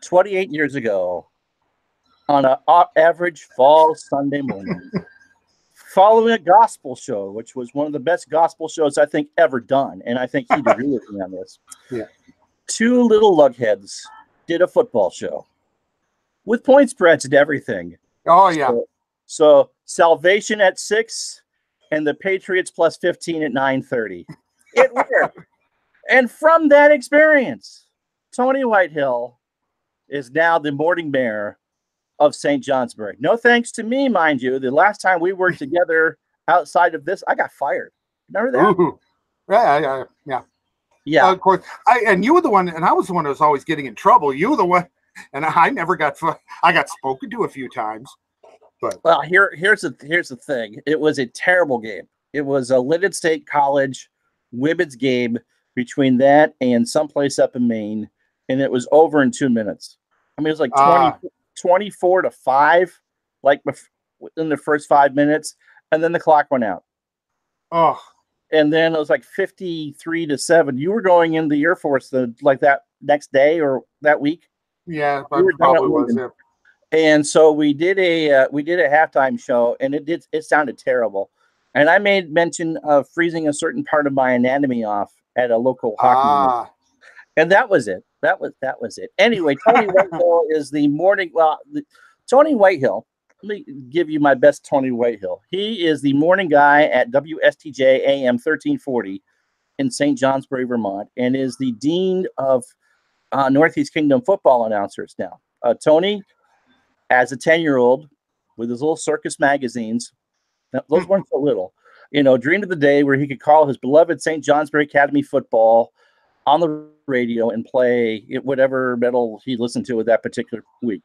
28 years ago, on an average fall Sunday morning, following a gospel show, which was one of the best gospel shows I think ever done, and I think he'd agree with me on this. Yeah. Two little lugheads did a football show with point spreads and everything. Oh, yeah. So Salvation at 6 and the Patriots plus 15 at 9:30. It worked. And from that experience, Tony Whitehill is now the morning mayor of St. Johnsbury. No thanks to me, mind you. The last time we worked together outside of this, I got fired. Remember that? Ooh. Yeah. Yeah. Of course. And you were the one, and I was the one that was always getting in trouble. You were the one, and I never got. I got spoken to a few times. But well, here's the thing. It was a terrible game. It was a Linden State College women's game between that and someplace up in Maine, and it was over in 2 minutes. I mean, it was like 24-5, like in the first 5 minutes, and then the clock went out. Oh. And then it was like 53-7. You were going in the Air Force like that next day or that week. Yeah, I probably was. Yeah. And so we did a halftime show, and it sounded terrible. And I made mention of freezing a certain part of my anatomy off at a local hockey game. And that was it. That was it. Anyway, Tony Whitehill is the morning. Well, Tony Whitehill. Let me give you my best Tony Whitehill. He is the morning guy at WSTJ-AM 1340 in St. Johnsbury, Vermont, and is the dean of Northeast Kingdom football announcers now. Tony, as a 10-year-old with his little circus magazines, those weren't so little, dreamed of the day where he could call his beloved St. Johnsbury Academy football on the radio and play whatever metal he listened to at that particular week.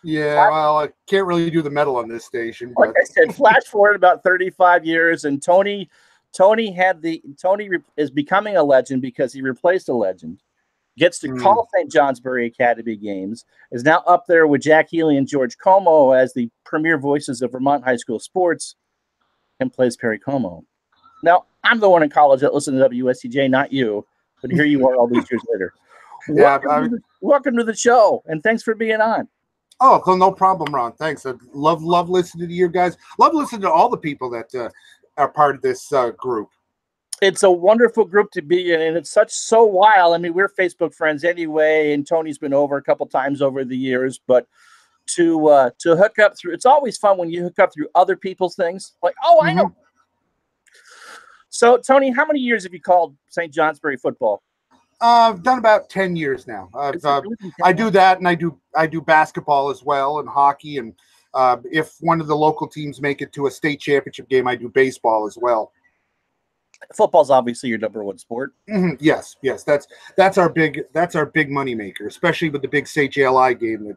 Yeah, well, I can't really do the metal on this station. Like I said, flash forward about 35 years, and Tony is becoming a legend because he replaced a legend. Gets to call St. Johnsbury Academy games, is now up there with Jack Healy and George Como as the premier voices of Vermont high school sports, and plays Perry Como. Now, I'm the one in college that listened to WSTJ, not you, but here you are all these years later. Welcome to the show, and thanks for being on. Oh, no problem, Ron. Thanks. I love listening to you guys. Love listening to all the people that are part of this group. It's a wonderful group to be in, and it's so wild. I mean, we're Facebook friends anyway, and Tony's been over a couple times over the years, but to hook up through, it's always fun when you hook up through other people's things. Like, I know. So, Tony, how many years have you called St. Johnsbury football? I've done about 10 years now. I do that, and I do basketball as well, and hockey, and if one of the local teams make it to a state championship game, I do baseball as well. Football's obviously your number one sport. Mm-hmm. Yes, that's our big money maker, especially with the big state JLI game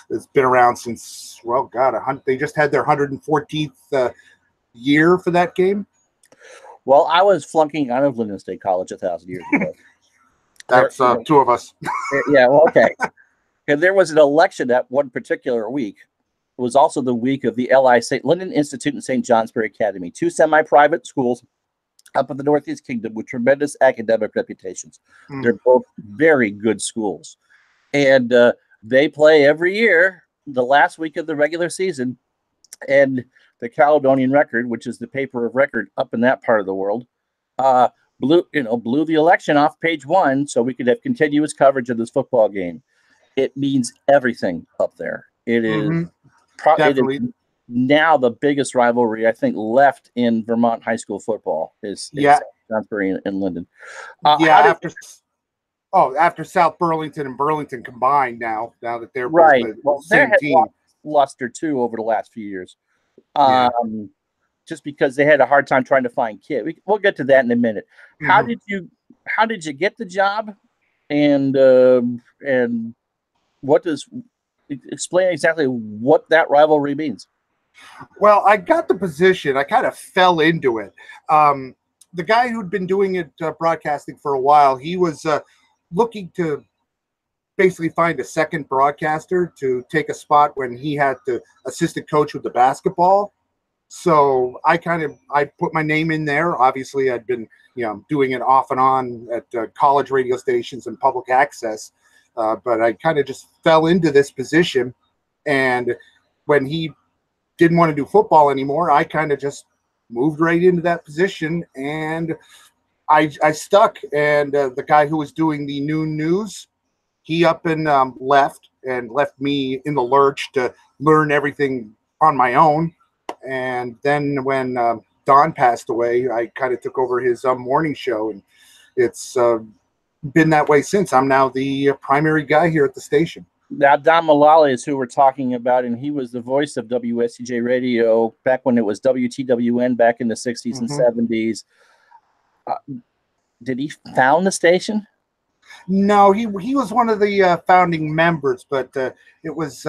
that's been around since they just had their 114th year for that game. Well, I was flunking out of Linden State College 1,000 years ago. That's two of us. Yeah, well, okay. And there was an election that one particular week. It was also the week of the Linden Institute and St. Johnsbury Academy, two semi-private schools up in the Northeast Kingdom with tremendous academic reputations. They're both very good schools. And they play every year, the last week of the regular season. And the Caledonian Record, which is the paper of record up in that part of the world, blew the election off page one so we could have continuous coverage of this football game. It means everything up there. It is probably now the biggest rivalry I think left in Vermont high school football is Johnsbury and Linden. After South Burlington and Burlington combined now that they're right. Both the same team. Luster too over the last few years. Just because they had a hard time trying to find kids. We'll get to that in a minute. How did you get the job? And explain exactly what that rivalry means. Well, I got the position. I kind of fell into it. The guy who'd been doing it, broadcasting for a while, he was looking to basically find a second broadcaster to take a spot when he had to assistant coach with the basketball. So I put my name in there. Obviously, I'd been doing it off and on at college radio stations and public access. but I kind of just fell into this position. And when he didn't want to do football anymore, I kind of just moved right into that position, and I stuck. And the guy who was doing the noon news, he up and left me in the lurch to learn everything on my own. And then when Don passed away, I kind of took over his morning show, and it's been that way since. I'm now the primary guy here at the station. Now, Don Mullally is who we're talking about, and he was the voice of WSTJ Radio back when it was WTWN back in the 60s and 70s. Did he found the station? No, he was one of the founding members, but it was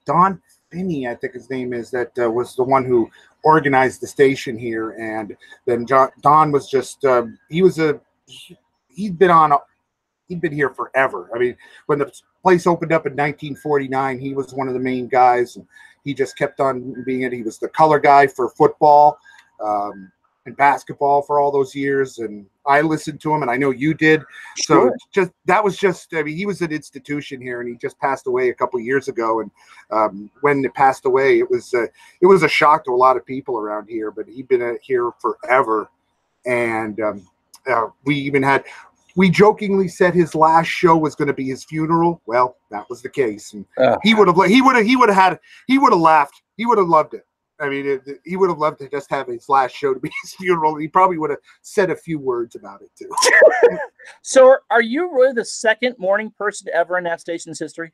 Don Finney, I think his name is, that was the one who organized the station here. And then Don was just he'd been here forever. I mean, when the place opened up in 1949, he was one of the main guys, and he just kept on being it. He was the color guy for football and basketball for all those years, and I listened to him, and I know you did. Sure. So I mean, he was an institution here, and he just passed away a couple of years ago. And when it passed away, it was a shock to a lot of people around here, but he'd been here forever. And we jokingly said his last show was going to be his funeral. Well, that was the case, and he would have laughed. He would have loved it. I mean, he would have loved to just have his last show to be his funeral. He probably would have said a few words about it too. So, are you really the second morning person ever in that station's history?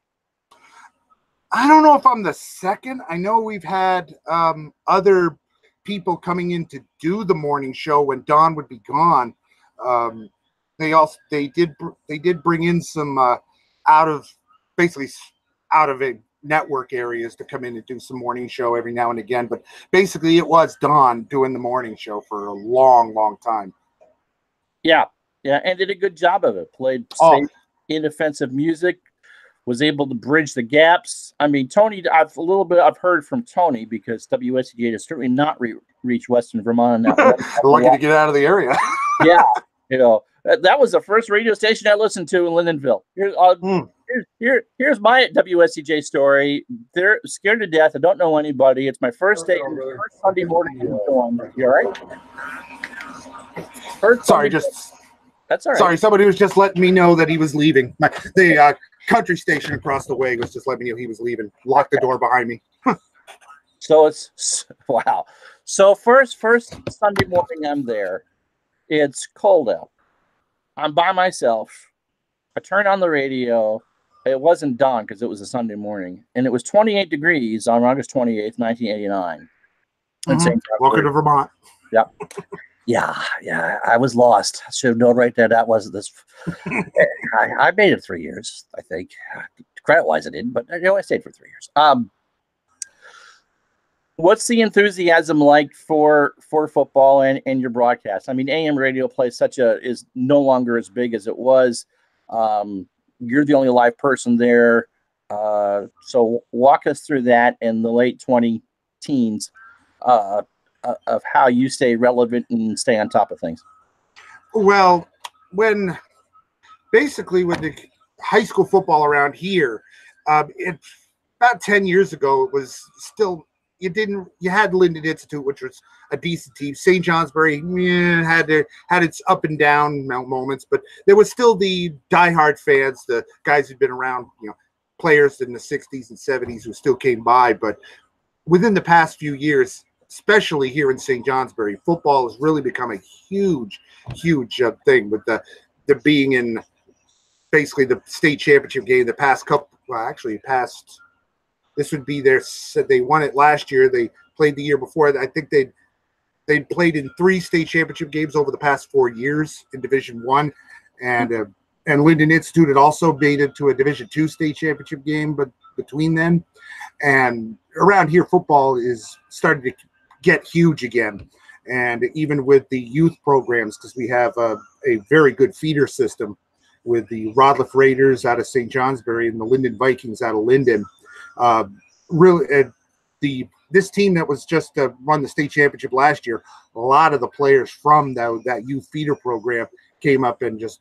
I don't know if I'm the second. I know we've had other people coming in to do the morning show when Don would be gone. They did bring in some out of a network areas to come in and do some morning show every now and again, but basically it was Don doing the morning show for a long time. Yeah, and did a good job of it. Played safe, inoffensive music, was able to bridge the gaps. I mean, Tony, I've heard from Tony, because WSTJ has certainly not reached Western Vermont. Lucky to get out of the area. Yeah, that was the first radio station I listened to in Lindenville. Here's my WSTJ story. They're scared to death. I don't know anybody. It's my first day, first Sunday morning. You all right? That's all right. Sorry, somebody was just letting me know that he was leaving. The country station across the way was just letting me know he was leaving. Locked the door behind me. So it's wow. So first Sunday morning I'm there. It's cold out. I'm by myself. I turn on the radio. It wasn't dawn because it was a Sunday morning, and it was 28 degrees on August 28th, 1989. Welcome to Vermont. Yeah. I was lost. I should have known right there that wasn't this. I made it 3 years, I think. Credit-wise, I didn't, but I stayed for 3 years. What's the enthusiasm like for football and your broadcast? I mean, AM radio play is no longer as big as it was. You're the only live person there. So walk us through that in the late 20-teens of how you stay relevant and stay on top of things. Well, when the high school football around here, about 10 years ago, it was still, you had Linden Institute, which was a decent team. St. Johnsbury had its up and down moments, but there was still the diehard fans, the guys who'd been around, players in the 60s and 70s who still came by. But within the past few years, especially here in St. Johnsbury, football has really become a huge thing, with the being in basically the state championship game the past couple. Well, actually, this would be they won it last year. They played the year before. I think they'd played in 3 state championship games over the past 4 years in Division I, and Linden Institute had also made it to a Division II state championship game, but between them. And around here, football is starting to get huge again. And even with the youth programs, because we have a very good feeder system with the Rodliff Raiders out of St. Johnsbury and the Linden Vikings out of Linden. This team that was just won the state championship last year, a lot of the players from that youth feeder program came up and just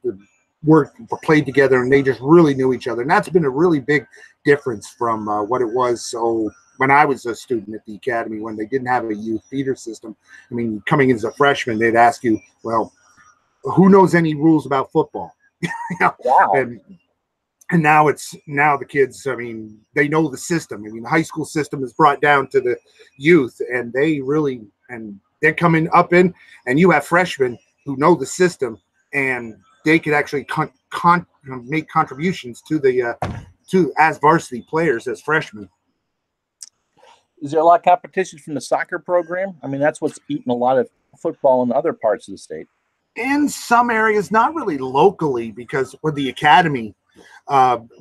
played together, and they just really knew each other. And that's been a really big difference from what it was. So when I was a student at the academy, when they didn't have a youth feeder system, I mean, coming in as a freshman, they'd ask you, well, who knows any rules about football? You know? Wow. And now the kids, I mean, they know the system. I mean, the high school system is brought down to the youth, and they're coming up in, and you have freshmen who know the system, and they could actually make contributions to as varsity players as freshmen. Is there a lot of competition from the soccer program? I mean, that's what's eaten a lot of football in other parts of the state. In some areas, not really locally, because with the academy,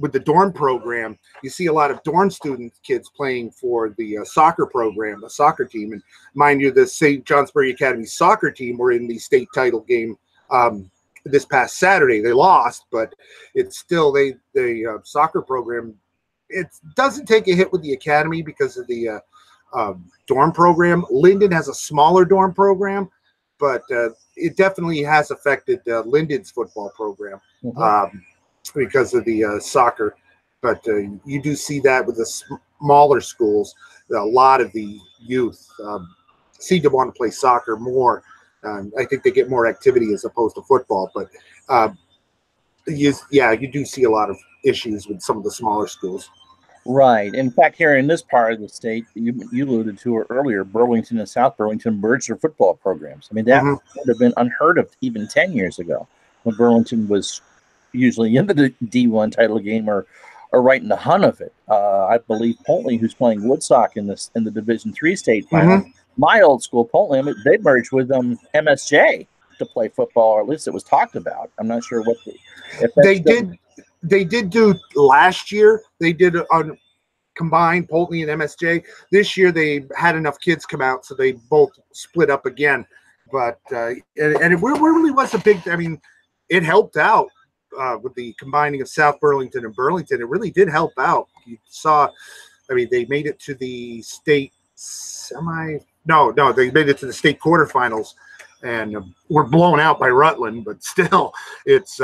with the dorm program, you see a lot of dorm student kids playing for the soccer program, the soccer team. And mind you, the St. Johnsbury Academy soccer team were in the state title game this past Saturday. They lost, but it's still the soccer program. It doesn't take a hit with the academy because of the dorm program. Linden has a smaller dorm program, but it definitely has affected Linden's football program because of the soccer. But you do see that with the smaller schools. A lot of the youth seem to want to play soccer more. I think they get more activity as opposed to football. But you do see a lot of issues with some of the smaller schools. Right. In fact, here in this part of the state, you alluded to it earlier, Burlington and South Burlington merged their football programs. I mean, that would have been unheard of even 10 years ago, when Burlington was usually in the D1 title game or right in the hunt of it. I believe Poltley, who's playing Woodstock in the Division III state final, my old school, Poltley, I mean, they merged with MSJ to play football, or at least it was talked about. I'm not sure what they did do last year. They did on combined Poltley and MSJ. This year they had enough kids come out, so they both split up again. But and it really was a big. I mean, it helped out with the combining of South Burlington and Burlington. It really did help out. You saw. I mean, they made it to the state semi. No, they made it to the state quarterfinals, and were blown out by Rutland. But still, it's.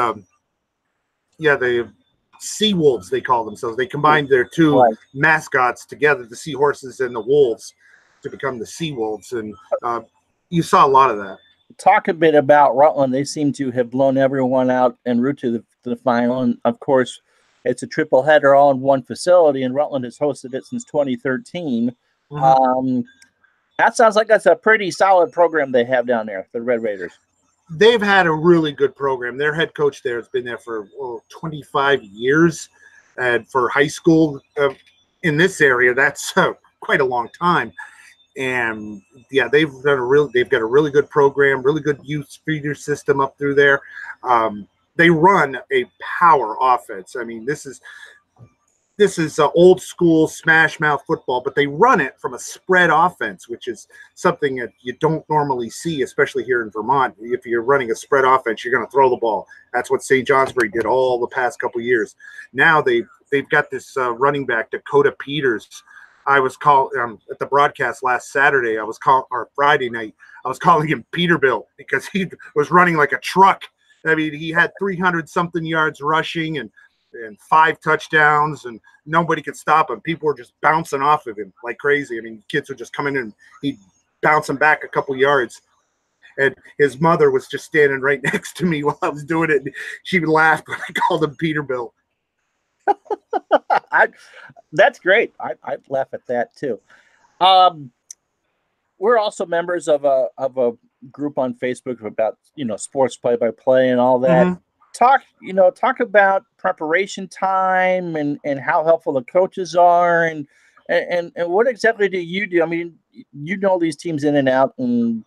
The Seawolves, they call themselves. They combined their two mascots together, the Seahorses and the Wolves, to become the Seawolves. And you saw a lot of that. Talk a bit about Rutland. They seem to have blown everyone out en route to the final. And, of course, it's a triple header all in one facility, and Rutland has hosted it since 2013. That sounds like that's a pretty solid program they have down there, the Red Raiders. They've had a really good program. Their head coach there has been there for 25 years, and for high school in this area, that's quite a long time. And they've got a really good program, really good youth feeder system up through there. They run a power offense. I mean, this is old school smash mouth football, but they run it from a spread offense, which is something that you don't normally see, especially here in Vermont. If you're running a spread offense, you're going to throw the ball. That's what St. Johnsbury did all the past couple of years. Now they've got this running back, Dakota Peters. I was called at the broadcast last Saturday. Or Friday night. I was calling him Peterbilt because he was running like a truck. I mean, he had 300-something yards rushing and 5 touchdowns, and nobody could stop him. People were just bouncing off of him like crazy. I mean, kids would just come in and he'd bounce them back a couple yards. And his mother was just standing right next to me while I was doing it. And she would laugh when I called him Peterbilt. That's great. I'd laugh at that too. We're also members of a group on Facebook about sports play-by-play and all that. Talk about preparation time and how helpful the coaches are and what exactly do you do? I mean, these teams in and out and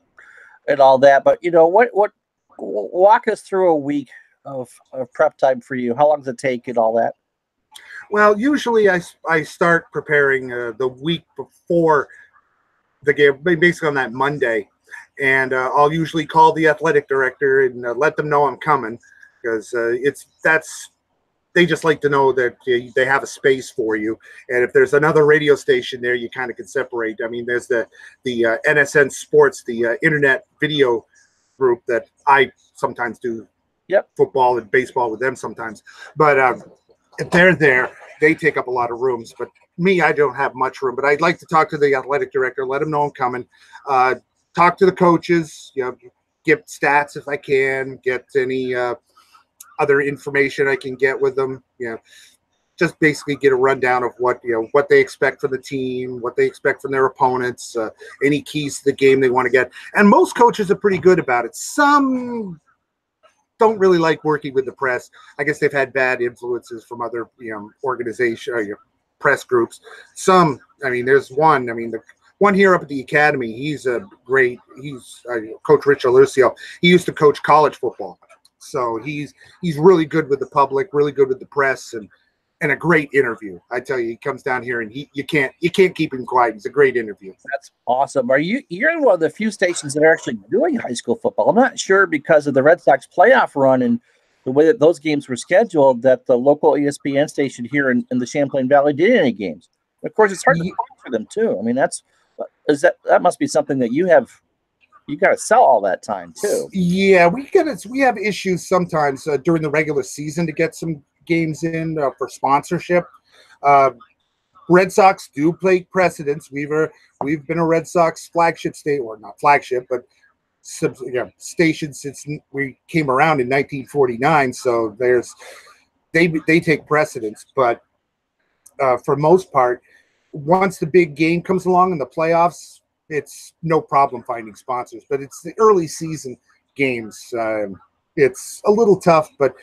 all that, but what walk us through a week of prep time for you. How long does it take and all that? Well, usually I start preparing the week before the game, basically on that Monday, and I'll usually call the athletic director and let them know I'm coming. Because they just like to know that they have a space for you, and if there's another radio station there, you kind of can separate. I mean, there's the NSN Sports, the internet video group that I sometimes do football and baseball with them sometimes. But if they're there, they take up a lot of rooms. But me, I don't have much room. But I'd like to talk to the athletic director, let him know I'm coming. Talk to the coaches, get stats if I can, get any other information I can get with them. Just basically get a rundown of what they expect from the team, what they expect from their opponents, any keys to the game they want to get. And most coaches are pretty good about it. Some don't really like working with the press. I guess they've had bad influences from other organizations, press groups. Some, there's one. The one here up at the academy. He's Coach Rich Alucio. He used to coach college football, so he's really good with the public, really good with the press, and a great interview. I tell you, he comes down here and you can't keep him quiet. He's a great interview. That's awesome. You're in one of the few stations that are actually doing high school football. I'm not sure because of the Red Sox playoff run and the way that those games were scheduled that the local ESPN station here in the Champlain Valley did any games. Of course, it's hard to sponsor them too. That must be something that you got to sell all that time too. Yeah, we have issues sometimes during the regular season to get some games in for sponsorship. Red Sox do play precedence. We've been a Red Sox flagship state, or not flagship, but station since we came around in 1949. So they take precedence. But for most part, once the big game comes along in the playoffs, it's no problem finding sponsors. But it's the early season games. It's a little tough, but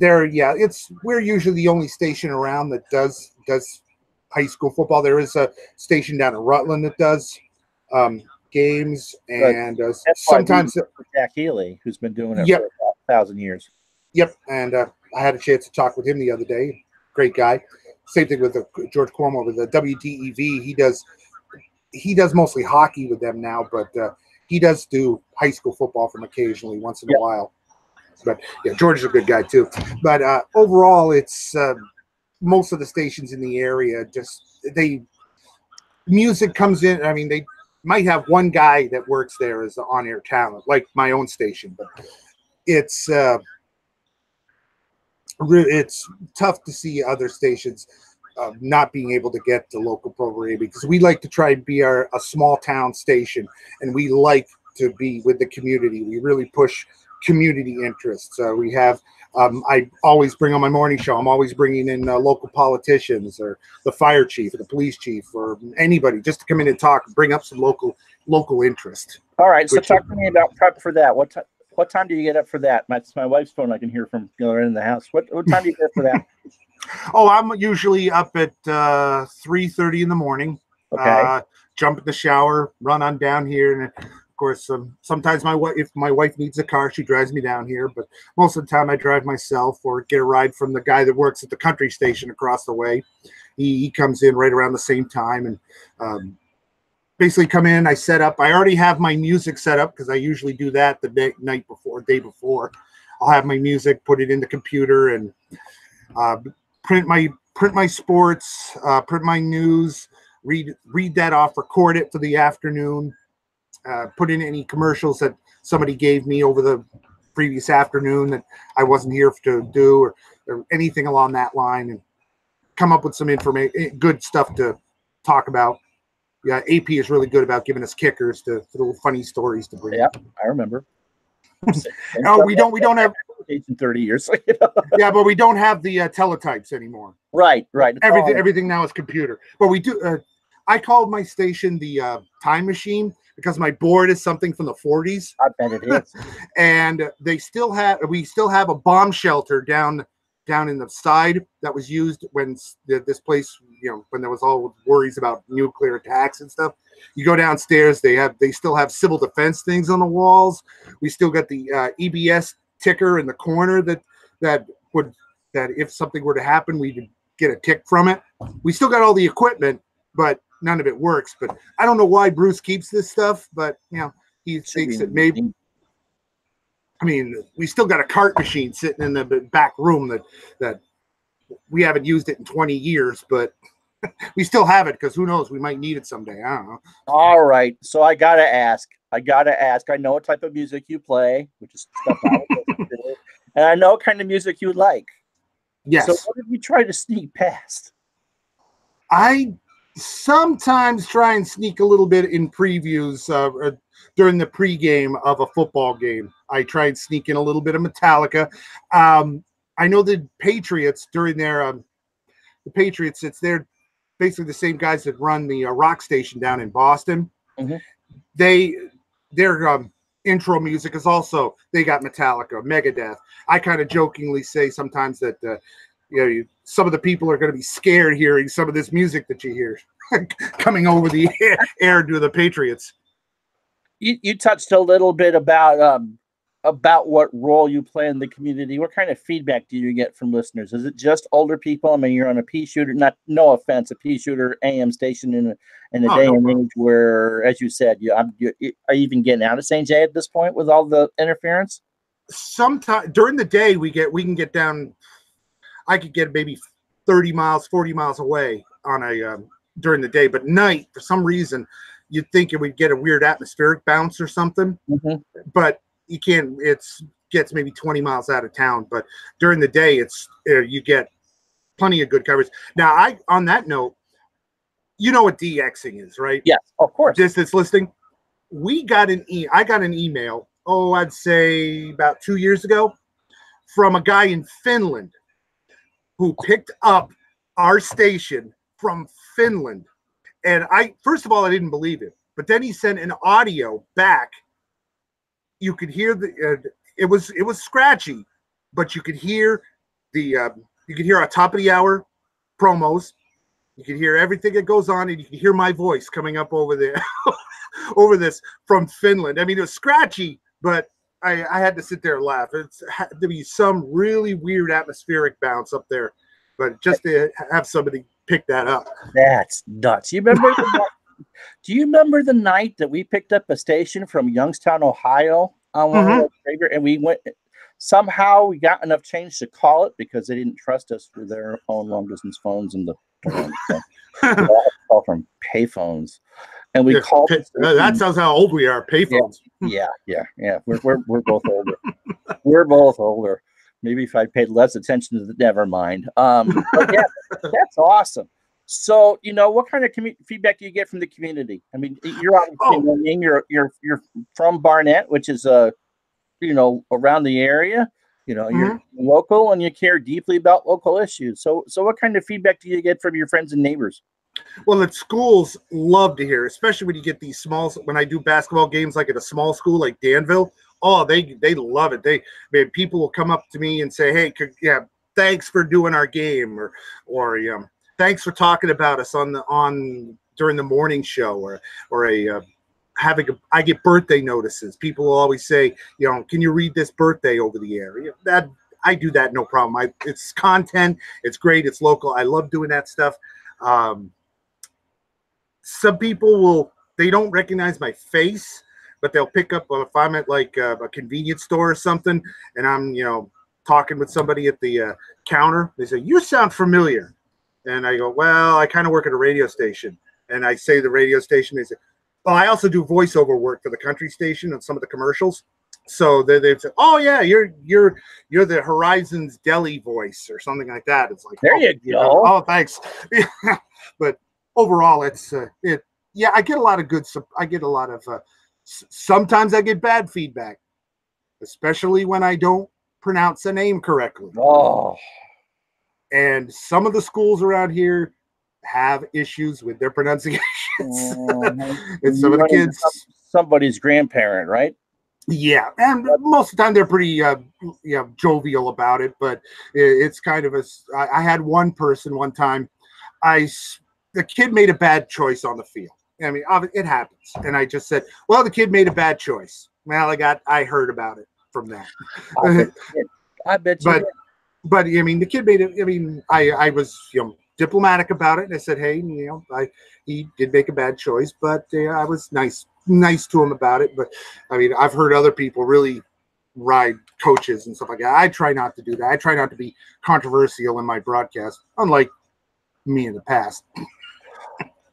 we're usually the only station around that does high school football. There is a station down in Rutland that does games, and sometimes Jack Healy, who's been doing it for 1,000 years. Yep, and I had a chance to talk with him the other day. Great guy. Same thing with George Cuomo with the WDEV. He does mostly hockey with them now, but he does do high school football from occasionally, once in a while. But George is a good guy too. But overall, it's most of the stations in the area music comes in. They might have one guy that works there as an on-air talent, like my own station. But it's tough to see other stations not being able to get the local programming, because we like to try and be a small town station, and we like to be with the community. We really push community interests. We have I always bring on my morning show, I'm always bringing in local politicians or the fire chief or the police chief or anybody just to come in and talk, bring up some local interest. All right, so talk to me about prep for that. What time do you get up for that? It's my wife's phone. I can hear from the other end of the house. What time do you get up for that? Oh, I'm usually up at 3:30 in the morning. Okay. Jump in the shower, run on down here, and of course, sometimes if my wife needs a car, she drives me down here. But most of the time, I drive myself or get a ride from the guy that works at the country station across the way. He comes in right around the same time, and basically come in. I set up. I already have my music set up because I usually do that the day before. I'll have my music, put it in the computer, and print my sports, print my news, read that off, record it for the afternoon. Put in any commercials that somebody gave me over the previous afternoon that I wasn't here to do, or anything along that line, and come up with some information, good stuff to talk about. Yeah, AP is really good about giving us kickers to little funny stories to bring. Yeah, I remember. No, we don't have in 30 years. Yeah, but we don't have the teletypes anymore. Right. Everything now is computer. But we do. I called my station the time machine because my board is something from the 40s. I bet it is. And we still have a bomb shelter down in the side that was used when this place, when there was all worries about nuclear attacks and stuff. You go downstairs, they still have civil defense things on the walls. We still got the EBS ticker in the corner that if something were to happen, we could get a tick from it. We still got all the equipment, but none of it works. But I don't know why Bruce keeps this stuff, but he thinks that maybe. We still got a cart machine sitting in the back room that we haven't used it in 20 years, but we still have it because who knows, we might need it someday. I don't know. All right, so I gotta ask. I know what type of music you play, which is stuff I would listen to. and I know what kind of music you like. Yes. So what have you tried to sneak past? I sometimes try and sneak a little bit in previews during the pregame of a football game. I try and sneak in a little bit of Metallica. I know the Patriots during their the Patriots, they're basically the same guys that run the rock station down in Boston. Mm-hmm. Their intro music is also, they got Metallica, Megadeth. I kind of jokingly say sometimes that some of the people are going to be scared hearing some of this music that you hear coming over the air to the Patriots. You touched a little bit about what role you play in the community. What kind of feedback do you get from listeners? Is it just older people? I mean, you're on a pea shooter, no offense, a pea shooter AM station in a day and age where, as you said, are you even getting out of St. J at this point with all the interference? Sometimes during the day we can get down. I could get maybe 30 miles, 40 miles away on a during the day, but night for some reason you'd think it would get a weird atmospheric bounce or something, but you can't. Gets maybe 20 miles out of town, but during the day you get plenty of good coverage. Now, on that note, you know what DXing is, right? Yes, of course. Distance listing. I got an email, I'd say about 2 years ago, from a guy in Finland who picked up our station from Finland. And first of all, I didn't believe it, but then he sent an audio back. You could hear it was scratchy, but you could hear our top of the hour promos. You could hear everything that goes on, and you could hear my voice coming up over there, over this from Finland. I mean, it was scratchy, but I had to sit there and laugh. It had to be some really weird atmospheric bounce up there, but just to have somebody pick that up. That's nuts. Do you remember the night that we picked up a station from Youngstown, Ohio on one of the and we went, somehow we got enough change to call it because they didn't trust us for their own long distance phones and call from payphones. And we called. That sounds how old we are. Payphones. Yeah. We're both older. We're both older. Maybe if I paid less attention to never mind. But yeah, that's awesome. So, what kind of feedback do you get from the community? I mean, you're obviously you're from Barnett, which is around the area. You're local and you care deeply about local issues. So what kind of feedback do you get from your friends and neighbors? Well, the schools love to hear, especially when you get these when I do basketball games like at a small school like Danville. Oh, they love it. People will come up to me and say, "Hey, thanks for doing our game," or thanks for talking about us during the morning show, I get birthday notices. People will always say, can you read this birthday over the air? That I do that, no problem. It's content. It's great. It's local. I love doing that stuff. Some people they don't recognize my face, but they'll pick up if I'm at like a convenience store or something, and I'm, talking with somebody at the counter. They say, "You sound familiar." And I go, "Well, I kind of work at a radio station." And I say the radio station. They say, "Oh, I also do voiceover work for the country station and some of the commercials." So they say, "Oh yeah, you're the Horizons Deli voice or something like that." It's like, there you go. Oh, thanks. But overall, I get a lot of sometimes I get bad feedback, especially when I don't pronounce a name correctly. Oh. And some of the schools around here have issues with their pronunciations. And some of the kids, somebody's grandparent, right? Yeah, and most of the time they're pretty jovial about it, but it's kind of I had one person one time, the kid made a bad choice on the field. I mean, it happens. And I just said, "Well, the kid made a bad choice." Well, I heard about it from that. I bet you did. But I mean, the kid made it. I mean, I was diplomatic about it, and I said, "Hey, he did make a bad choice," but I was nice to him about it. But I mean, I've heard other people really ride coaches and stuff like that. I try not to do that. I try not to be controversial in my broadcast, unlike me in the past.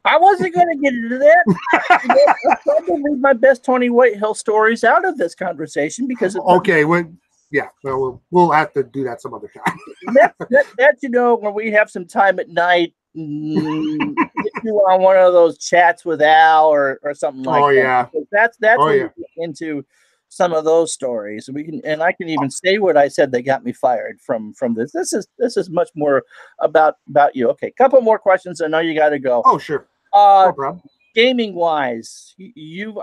I wasn't going to get into that. I tried to leave my best Tony Whitehill stories out of this conversation because okay, Yeah, well, we'll have to do that some other time. That when we have some time at night, get you on one of those chats with Al or something like that. Yeah. That's when we get into some of those stories. And I can even say what I said that got me fired from this. This is much more about you. Okay, couple more questions. I know you got to go. Oh, sure. No problem. Gaming wise, you've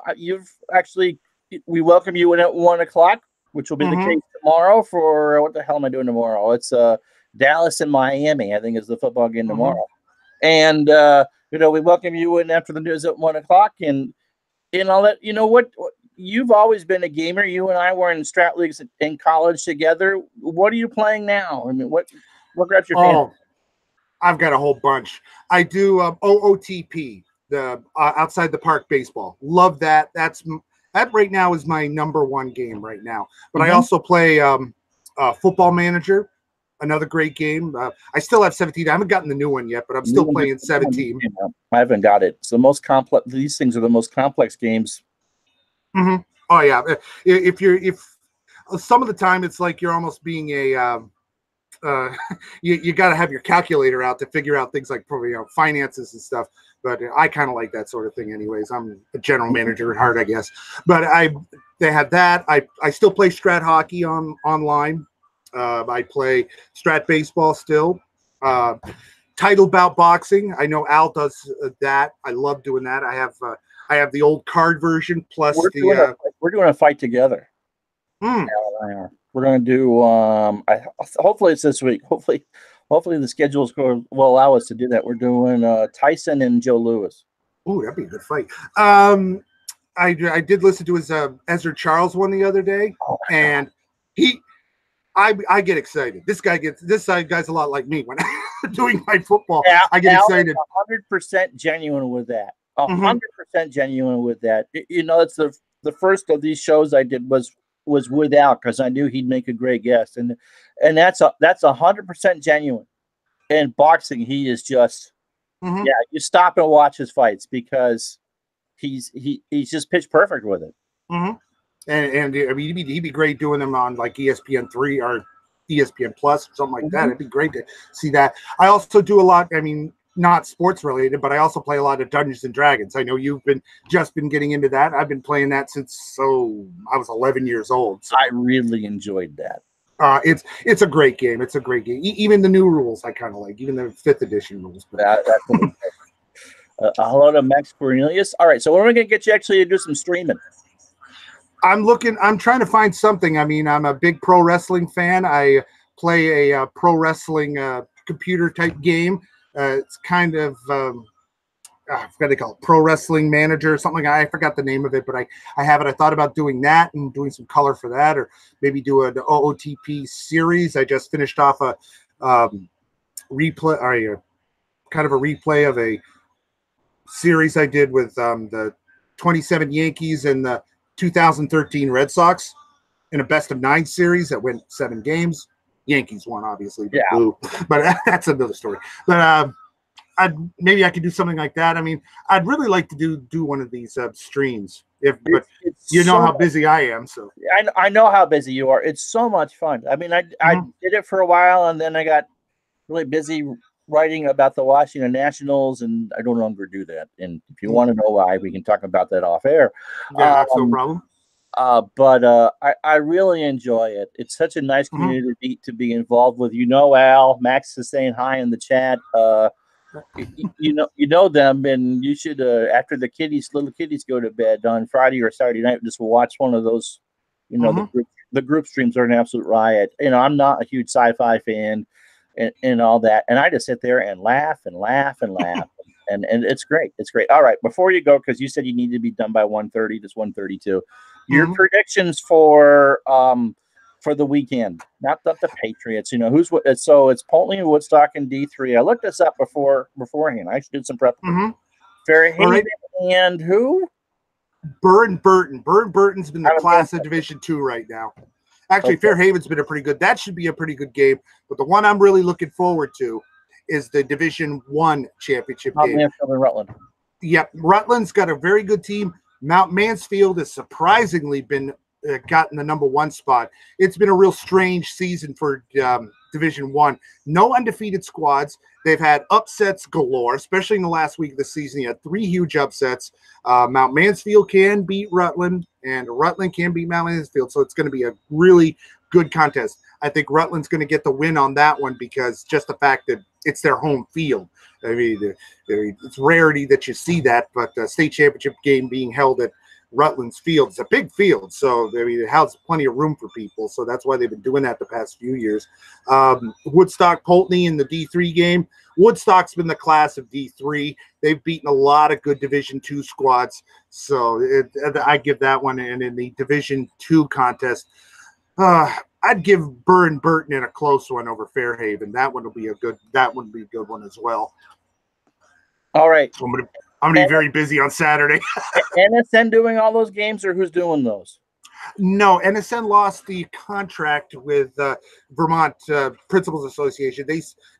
actually, we welcome you in at 1:00, which will be the case tomorrow for what the hell am I doing tomorrow? It's Dallas and Miami, I think, is the football game tomorrow. And we welcome you in after the news at 1:00, and I'll let you know what you've always been a gamer. You and I were in strat leagues in college together. What are you playing now? I mean, what grabs your fancy? I've got a whole bunch. I do OOTP, the outside the park baseball. Love that. That right now is my #1 game right now. But I also play Football Manager, another great game. I still have 17. I haven't gotten the new one yet, but I'm still playing 17. I haven't got it. It's the most complex. These things are the most complex games. Oh yeah. If some of the time it's like you're almost being a you got to have your calculator out to figure out things like finances and stuff. But I kind of like that sort of thing anyways. I'm a general manager at heart, I guess. But they have that. I still play strat hockey online. I play strat baseball still. Title bout boxing. I know Al does that. I love doing that. I have the old card version plus we're doing a fight together. Al and I are. We're going to do hopefully it's this week. Hopefully the schedules will allow us to do that. We're doing Tyson and Joe Louis. Oh, that'd be a good fight. I did listen to his Ezra Charles one the other day, and I get excited. This guy's a lot like me when I'm doing my football. I get excited. 100% genuine with that. 100% genuine with that. It's the first of these shows I did was with Al because I knew he'd make a great guest, and that's 100% genuine. In boxing, he is just you stop and watch his fights because he's just pitch perfect with it. And I mean, he'd be great doing them on like ESPN3 or ESPN Plus or something like that. It'd be great to see that. I also do a lot. I mean, not sports related, but I also play a lot of Dungeons and Dragons. I know you've just been getting into that. I've been playing that since I was 11 years old. So. I really enjoyed that. It's a great game. It's a great game. Even the new rules I kind of like, even the 5th edition rules. Hello to Max Cornelius. All right, so when are we gonna get you actually to do some streaming? I'm trying to find something. I mean, I'm a big pro wrestling fan. I play a pro wrestling computer type game. It's kind of I forgot they call it Pro Wrestling Manager or something. I forgot the name of it, but I have it. I thought about doing that and doing some color for that, or maybe do an OOTP series. I just finished off a replay, or kind of a replay of a series I did with the 27 Yankees and the 2013 Red Sox in a best-of-9 series that went 7 games. Yankees won, obviously, but that's another story. But maybe I could do something like that. I mean, I'd really like to do one of these streams. But you know how busy I am, so I know how busy you are. It's so much fun. I mean, I did it for a while, and then I got really busy writing about the Washington Nationals, and I no longer do that. And if you want to know why, we can talk about that off air. Yeah, that's no problem. But I really enjoy it. It's such a nice community to be involved with. Al, Max is saying hi in the chat. You know them, and you should after the little kiddies go to bed on Friday or Saturday night, just watch one of those. The group streams are an absolute riot. I'm not a huge sci-fi fan and all that, and I just sit there and laugh and laugh and laugh. And it's great. It's great. All right, before you go, because you said you need to be done by 1:30, just 1:32. Your predictions for the weekend, not the Patriots. So it's Polteny, Woodstock, and D3. I looked this up beforehand. I did some prep. Fairhaven and who? Burton. Burton's been the class of Division 2 right now. Actually, Fairhaven's been a pretty good. That should be a pretty good game. But the one I'm really looking forward to is the Division 1 championship game. Mansfield and Rutland. Yep, Rutland's got a very good team. Mount Mansfield has surprisingly been gotten the #1 spot. It's been a real strange season for Division One. No undefeated squads. They've had upsets galore, especially in the last week of the season. You had 3 huge upsets. Mount Mansfield can beat Rutland, and Rutland can beat Mount Mansfield. So it's going to be a really good contest. I think Rutland's going to get the win on that one because just the fact that it's their home field. I mean, it's rarity that you see that, but the state championship game being held at Rutland's field. It's a big field, so I mean, it has plenty of room for people. So that's why they've been doing that the past few years. Woodstock Pulteney in the D3 game. Woodstock's been the class of D3. They've beaten a lot of good Division II squads, so I give that one. And in the Division II contest, I'd give Burr Burton in a close one over Fairhaven. That one will be a good. That would be a good one as well. All right. I'm gonna be very busy on Saturday. NSN doing all those games, or who's doing those? No, NSN lost the contract with Vermont Principals Association.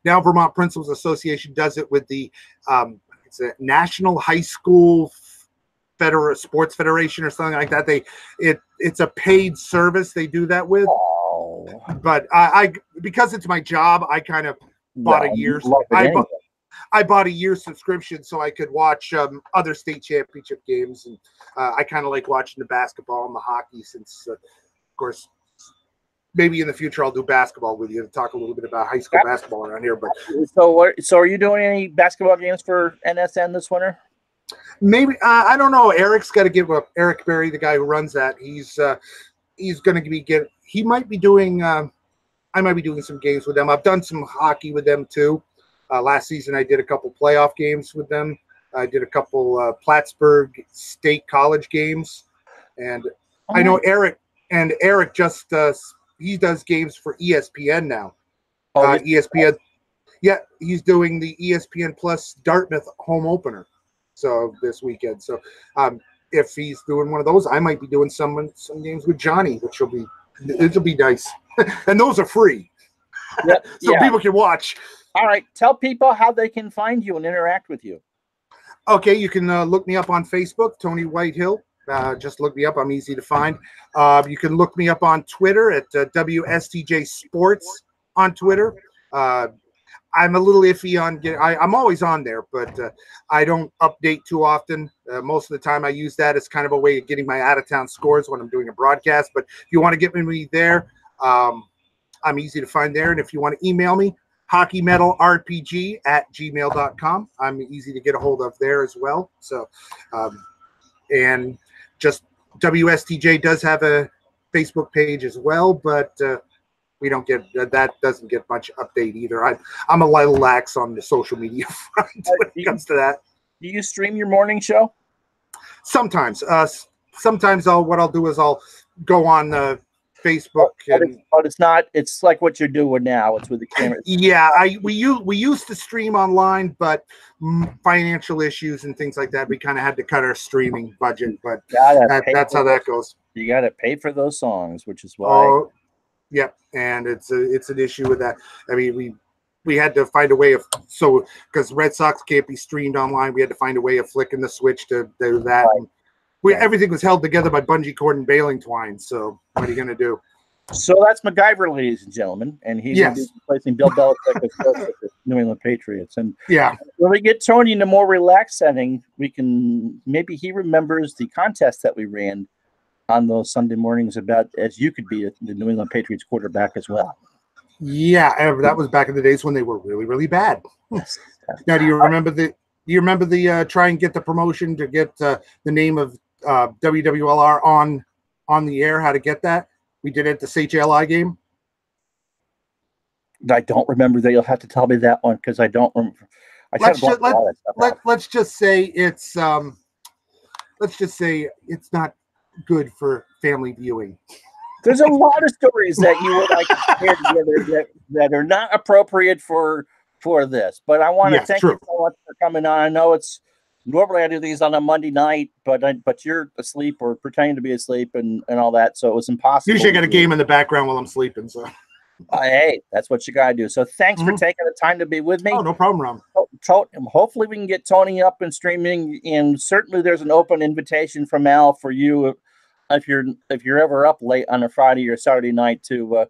Now Vermont Principals Association does it with the it's a National High School Sports Federation or something like that. It's a paid service they do that with. Oh. But I because it's my job, I kind of bought a year's. I bought a year's subscription so I could watch other state championship games, and I kind of like watching the basketball and the hockey. Since, of course, maybe in the future I'll do basketball with you to talk a little bit about high school basketball around here. But so are you doing any basketball games for NSN this winter? Maybe I don't know. Eric's got to give up. Eric Berry, the guy who runs that, he's going to be He might be doing. I might be doing some games with them. I've done some hockey with them too. Last season, I did a couple playoff games with them. I did a couple Plattsburgh State College games, and I know Eric just he does games for ESPN now. ESPN, yeah, he's doing the ESPN Plus Dartmouth home opener. So this weekend, so if he's doing one of those, I might be doing some games with Johnny, which will be nice, and those are free, so people can watch. All right. Tell people how they can find you and interact with you. Okay. You can look me up on Facebook, Tony Whitehill. Just look me up. I'm easy to find. You can look me up on Twitter at WSTJ Sports on Twitter. I'm a little iffy on I'm always on there, but I don't update too often. Most of the time I use that as kind of a way of getting my out-of-town scores when I'm doing a broadcast. But if you want to get me there, I'm easy to find there. And if you want to email me, hockeymetalrpg@gmail.com. I'm easy to get a hold of there as well. So, and just WSTJ does have a Facebook page as well, but we don't get that doesn't get much update either. I'm a little lax on the social media front when it comes to that. Do you stream your morning show? Sometimes. Sometimes what I'll do is I'll go on Facebook, but it's not. It's like what you're doing now. It's with the camera. Yeah, we used to stream online, but financial issues and things like that, we kind of had to cut our streaming budget. But that's how that goes. You got to pay for those songs, which is why. Oh, yep, and it's an issue with that. I mean, we had to find a way of because Red Sox can't be streamed online. We had to find a way of flicking the switch to do that. Right. Everything was held together by bungee cord and baling twine. So what are you going to do? So that's MacGyver, ladies and gentlemen, and he's going to be replacing Bill Belichick as coach of the New England Patriots. And when we get Tony in a more relaxed setting, maybe he remembers the contest that we ran on those Sunday mornings about as you could be the New England Patriots quarterback as well. Yeah, that was back in the days when they were really, really bad. Now, do you remember the try and get the promotion to get the name of WWLR on the air? How to get that? We did it at the CHLI game. I don't remember that. You'll have to tell me that one because I don't remember. Let's just say it's not good for family viewing. There's a lot of stories that you would like to share together that are not appropriate for this, but I want to thank you so much for coming on. I know it's normally I do these on a Monday night, but you're asleep or pretending to be asleep and all that, so it was impossible. Usually I got a game in the background while I'm sleeping, so. Hey, that's what you gotta do. So thanks for taking the time to be with me. Oh, no problem, Ron. Hopefully we can get Tony up and streaming, and certainly there's an open invitation from Al for you if you're ever up late on a Friday or Saturday night to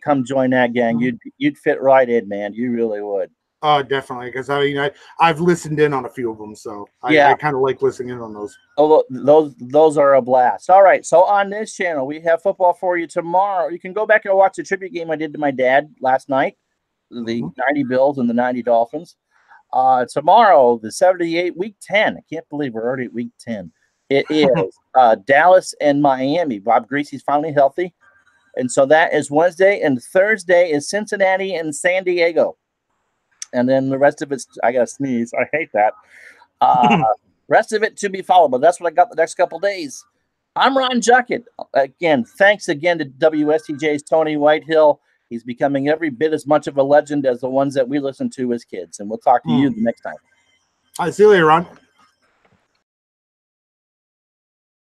come join that gang, you'd fit right in, man. You really would. Oh, definitely, because I mean, I've listened in on a few of them, so I kind of like listening in on those. Oh, those are a blast. All right, so on this channel, we have football for you tomorrow. You can go back and watch the tribute game I did to my dad last night, the 90 Bills and the 90 Dolphins. Tomorrow, the 78, week 10. I can't believe we're already at week 10. It is Dallas and Miami. Bob Greasy's finally healthy. And so that is Wednesday, and Thursday is Cincinnati and San Diego. And then the rest of it's, I got to sneeze. I hate that. Rest of it to be followed, but that's what I got the next couple days. I'm Ron Juckett. Again, thanks again to WSTJ's Tony Whitehill. He's becoming every bit as much of a legend as the ones that we listened to as kids. And we'll talk to you the next time. All right, see you later, Ron.